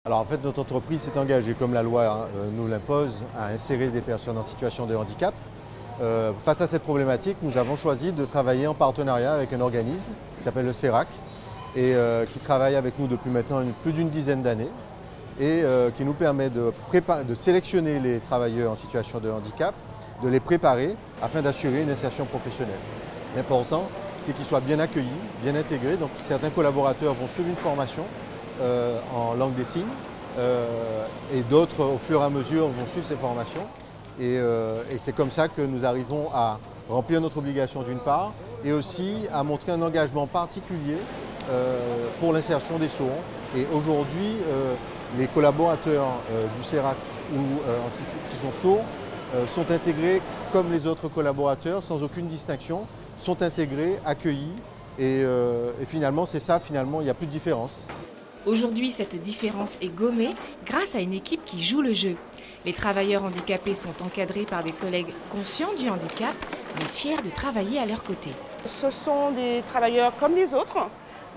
Alors en fait, notre entreprise s'est engagée, comme la loi nous l'impose, à insérer des personnes en situation de handicap. Face à cette problématique, nous avons choisi de travailler en partenariat avec un organisme qui s'appelle le CERAC et qui travaille avec nous depuis maintenant plus d'une dizaine d'années et qui nous permet de sélectionner les travailleurs en situation de handicap, de les préparer afin d'assurer une insertion professionnelle. L'important, c'est qu'ils soient bien accueillis, bien intégrés. Donc certains collaborateurs vont suivre une formation en langue des signes et d'autres, au fur et à mesure, vont suivre ces formations. Et c'est comme ça que nous arrivons à remplir notre obligation d'une part et aussi à montrer un engagement particulier pour l'insertion des sourds. Et aujourd'hui, les collaborateurs du CERAC qui sont sourds sont intégrés comme les autres collaborateurs, sans aucune distinction, sont intégrés, accueillis et finalement c'est ça, il n'y a plus de différence. Aujourd'hui, cette différence est gommée grâce à une équipe qui joue le jeu. Les travailleurs handicapés sont encadrés par des collègues conscients du handicap, mais fiers de travailler à leur côté. Ce sont des travailleurs comme les autres,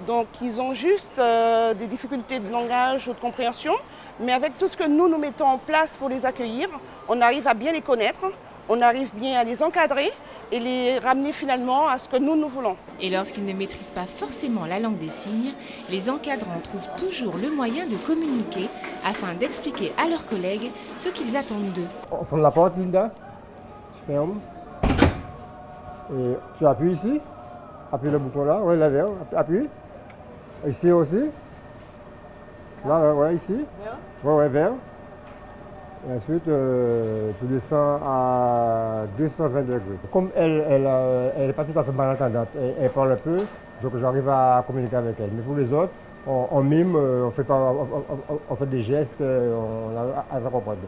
donc ils ont juste des difficultés de langage ou de compréhension, mais avec tout ce que nous mettons en place pour les accueillir, on arrive à bien les connaître, on arrive bien à les encadrer et les ramener finalement à ce que nous voulons. Et lorsqu'ils ne maîtrisent pas forcément la langue des signes, les encadrants trouvent toujours le moyen de communiquer afin d'expliquer à leurs collègues ce qu'ils attendent d'eux. On ferme la porte, Linda. Je ferme. Et tu appuies ici. Appuie le bouton là. Ouais, là, vers. Appuie. Ici aussi. Là, ouais, ici. Ouais, vers. Et ensuite, tu descends à 220 degrés. Comme elle n'est pas tout à fait malentendante, elle parle peu, donc j'arrive à communiquer avec elle. Mais pour les autres, on mime, on fait des gestes, on a à comprendre.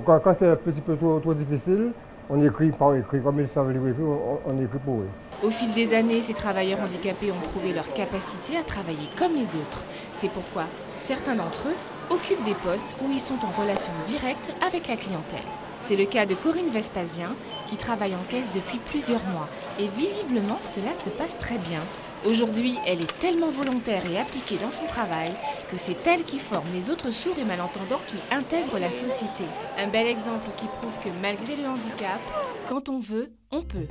Quand c'est un petit peu trop difficile, on écrit par écrit, comme ils savent lire écrit, on écrit pour eux. Au fil des années, ces travailleurs handicapés ont prouvé leur capacité à travailler comme les autres. C'est pourquoi certains d'entre eux occupent des postes où ils sont en relation directe avec la clientèle. C'est le cas de Corinne Vespasien, qui travaille en caisse depuis plusieurs mois. Et visiblement, cela se passe très bien. Aujourd'hui, elle est tellement volontaire et appliquée dans son travail que c'est elle qui forme les autres sourds et malentendants qui intègrent la société. Un bel exemple qui prouve que malgré le handicap, quand on veut, on peut.